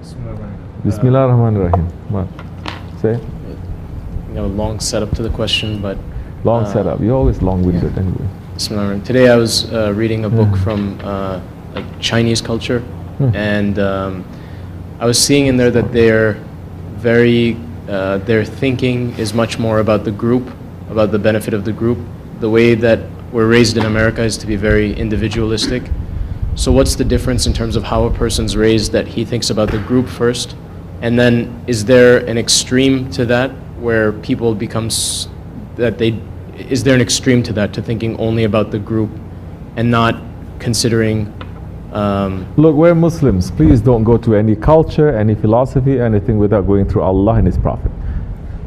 Bismillah ar-Rahman ar-Rahim. Say. A long setup to the question, but long setup. You're always long-winded anyway. Bismillah. Today I was reading a book from like Chinese culture, and I was seeing in there that they're very their thinking is much more about the group, about the benefit of the group. The way that we're raised in America is to be very individualistic. So what's the difference in terms of how a person's raised, that he thinks about the group first? And then is there an extreme to that where people is there an extreme to that, to thinking only about the group and not considering Look, we're Muslims. Please don't go to any culture, any philosophy, anything without going through Allah and His Prophet.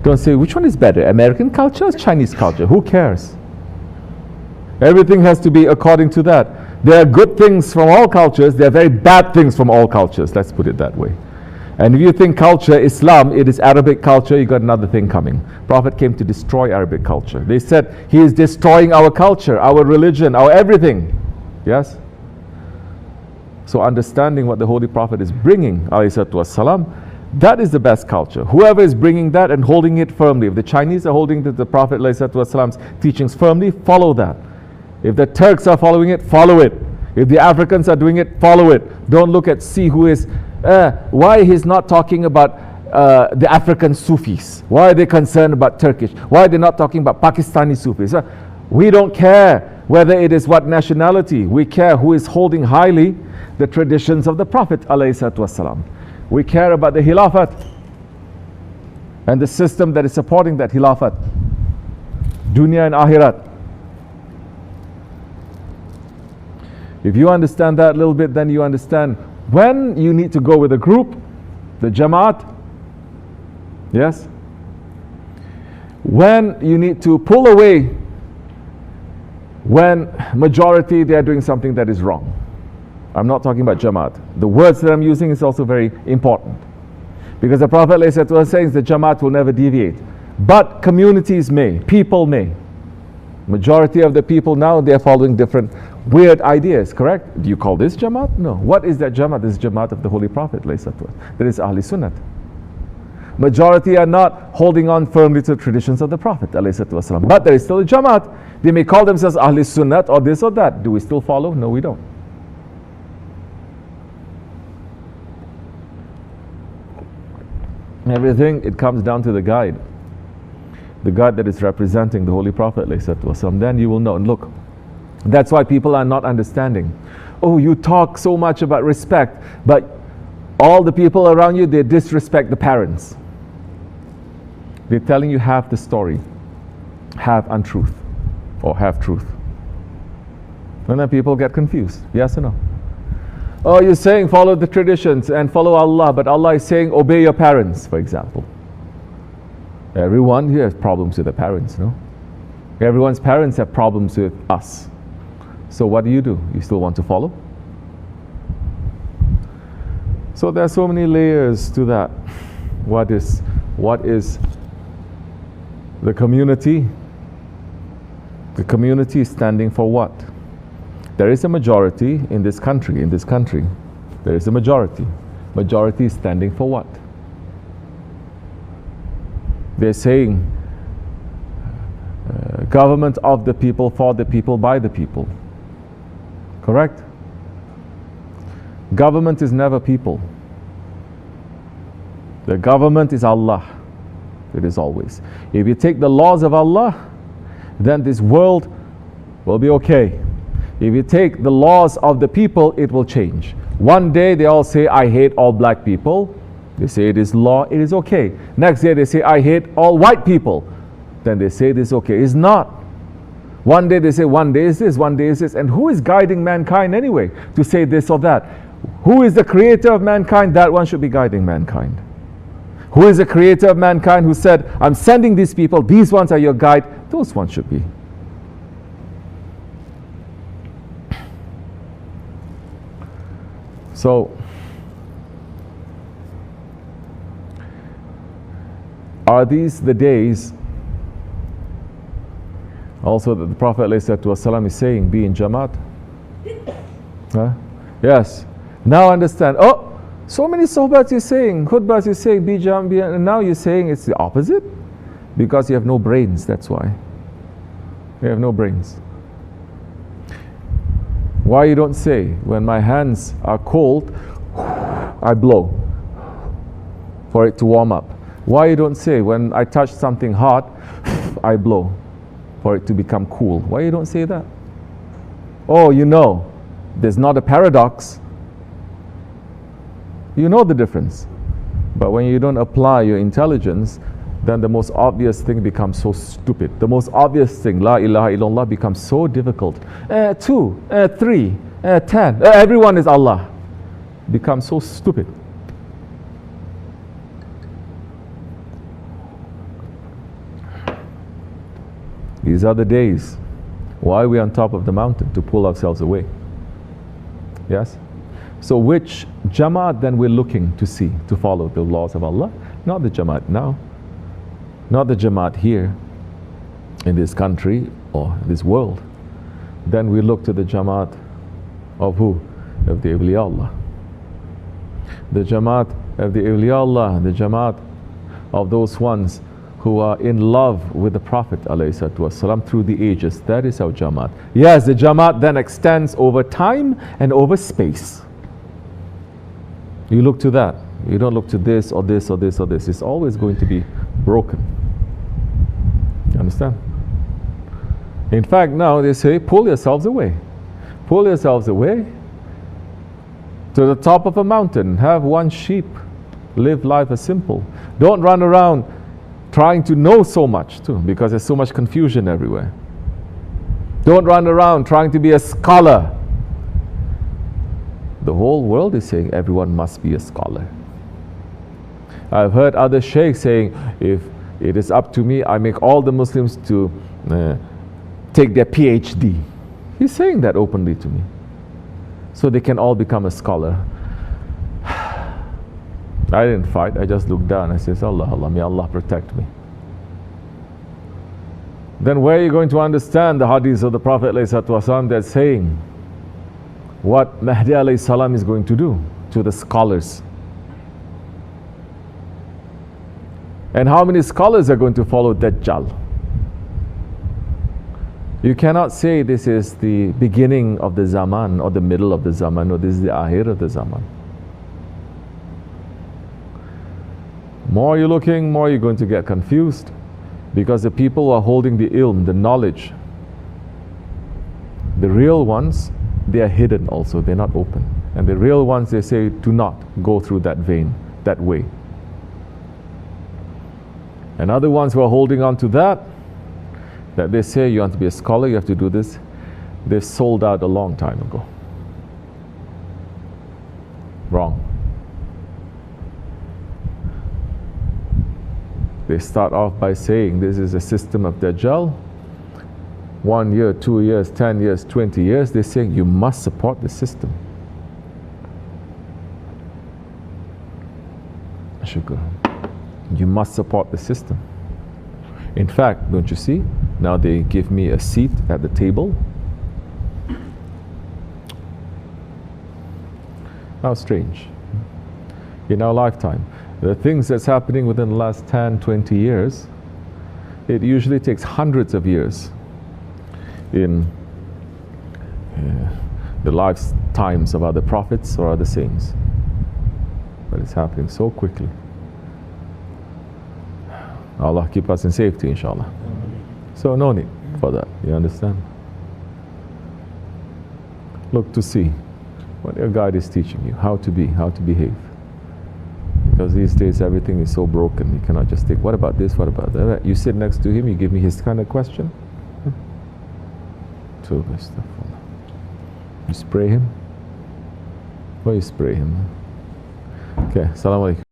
Don't say, which one is better, American culture or Chinese culture? Who cares? Everything has to be according to that. There are good things from all cultures. There are very bad things from all cultures. Let's put it that way. And if you think culture, Islam, it is Arabic culture, you got another thing coming. Prophet came to destroy Arabic culture. They said, he is destroying our culture, our religion, our everything. Yes? So understanding what the Holy Prophet is bringing, ﷺ, that is the best culture. Whoever is bringing that and holding it firmly. If the Chinese are holding the Prophet _'s teachings firmly, follow that. If the Turks are following it, follow it. If the Africans are doing it, follow it. Don't look at, see who is, why he's not talking about the African Sufis. Why are they concerned about Turkish? Why are they not talking about Pakistani Sufis? We don't care whether it is what nationality. We care who is holding highly the traditions of the Prophet ﷺ. We care about the Khilafat and the system that is supporting that Khilafat. Dunya and Akhirat. If you understand that a little bit, then you understand when you need to go with a group, the jamaat. Yes? When you need to pull away, when majority they are doing something that is wrong. I'm not talking about jamaat. The words that I'm using is also very important. Because the Prophet ﷺ saying the jamaat will never deviate. But communities may, people may. Majority of the people now, they are following different weird ideas, correct? Do you call this jamaat? No. What is that jamaat? This is jamaat of the Holy Prophet ﷺ. That is Ahli Sunnat. Majority are not holding on firmly to the traditions of the Prophet ﷺ. But there is still a jamaat. They may call themselves Ahli Sunnat or this or that. Do we still follow? No, we don't. Everything, it comes down to the guide. The guide that is representing the Holy Prophet ﷺ. Then you will know. And look, that's why people are not understanding. Oh, you talk so much about respect, but all the people around you, they disrespect the parents. They're telling you half the story, half untruth, or half truth. And then people get confused. Yes or no? Oh, you're saying follow the traditions and follow Allah, but Allah is saying obey your parents, for example. Everyone here has problems with their parents, no? Everyone's parents have problems with us. So what do? You still want to follow? So there are so many layers to that. What is the community? The community is standing for what? There is a majority in this country. There is a majority. Majority is standing for what? They're saying government of the people, for the people, by the people. Correct? Government is never people. The government is Allah. It is always. If you take the laws of Allah, then this world will be okay. If you take the laws of the people, it will change. One day they all say, I hate all black people. They say it is law, it is okay. Next day they say, I hate all white people. Then they say this is okay. It's not. One day they say, one day is this, one day is this. And who is guiding mankind anyway to say this or that? Who is the creator of mankind? That one should be guiding mankind. Who is the creator of mankind who said, I'm sending these people, these ones are your guide? Those ones should be. So, are these the days also that the Prophet ﷺ is saying, be in jamaat? Huh? Yes. Now understand. Oh, So many sohbats you're saying, khutbahs you're saying, and now you're saying it's the opposite? Because you have no brains, that's why. You have no brains. Why you don't say, when my hands are cold, I blow for it to warm up? Why you don't say, when I touch something hot, I blow for it to become cool? Why you don't say that? Oh, you know, there's not a paradox. You know the difference. But when you don't apply your intelligence, then the most obvious thing becomes so stupid. The most obvious thing, La ilaha illallah, becomes so difficult. 2, 3, 10, everyone is Allah. Becomes so stupid. These are the days. Why are we on top of the mountain? To pull ourselves away. Yes? So which jamaat then we're looking to see, to follow the laws of Allah? Not the jamaat now. Not the jamaat here, in this country or this world. Then we look to the jamaat of who? Of the awliya Allah. The jamaat of the awliya Allah, the jamaat of those ones who are in love with the Prophet ﷺ through the ages. That is our jamaat. Yes, the jamaat then extends over time and over space. You look to that. You don't look to this or this or this or this. It's always going to be broken. You understand? In fact, now they say, pull yourselves away. Pull yourselves away to the top of a mountain. Have one sheep. Live life as simple. Don't run around trying to know so much too, because there's so much confusion everywhere. Don't run around trying to be a scholar. The whole world is saying everyone must be a scholar. I've heard other sheikhs saying, if it is up to me, I make all the Muslims to take their PhD. He's saying that openly to me. So they can all become a scholar. I didn't fight, I just looked down. I said, Allah, Allah, may Allah protect me. Then where are you going to understand the hadith of the Prophet ﷺ that's saying what Mahdi ﷺ is going to do to the scholars? And how many scholars are going to follow Dajjal? You cannot say this is the beginning of the Zaman or the middle of the Zaman or this is the Akhir of the Zaman. More you're looking, more you're going to get confused, because the people who are holding the ilm, the knowledge, the real ones, they are hidden also, they're not open. And the real ones, they say, do not go through that vein, that way. And other ones who are holding on to that they say you want to be a scholar, you have to do this, they've sold out a long time ago. Wrong. They start off by saying this is a system of Dajjal. 1 year, 2 years, 10 years, 20 years, they're saying you must support the system. Shukr. You must support the system. In fact, don't you see? Now they give me a seat at the table. How strange. In our lifetime, the things that's happening within the last 10, 20 years, it usually takes hundreds of years in the lifetimes of other prophets or other saints. But it's happening so quickly. Allah keep us in safety, inshallah. So no need for that, you understand? Look to see what your guide is teaching you, how to be, how to behave. Because these days everything is so broken, you cannot just think, what about this, what about that? You sit next to him, you give me his kind of question. You spray him? Why you spray him? Okay, Assalamu alaikum.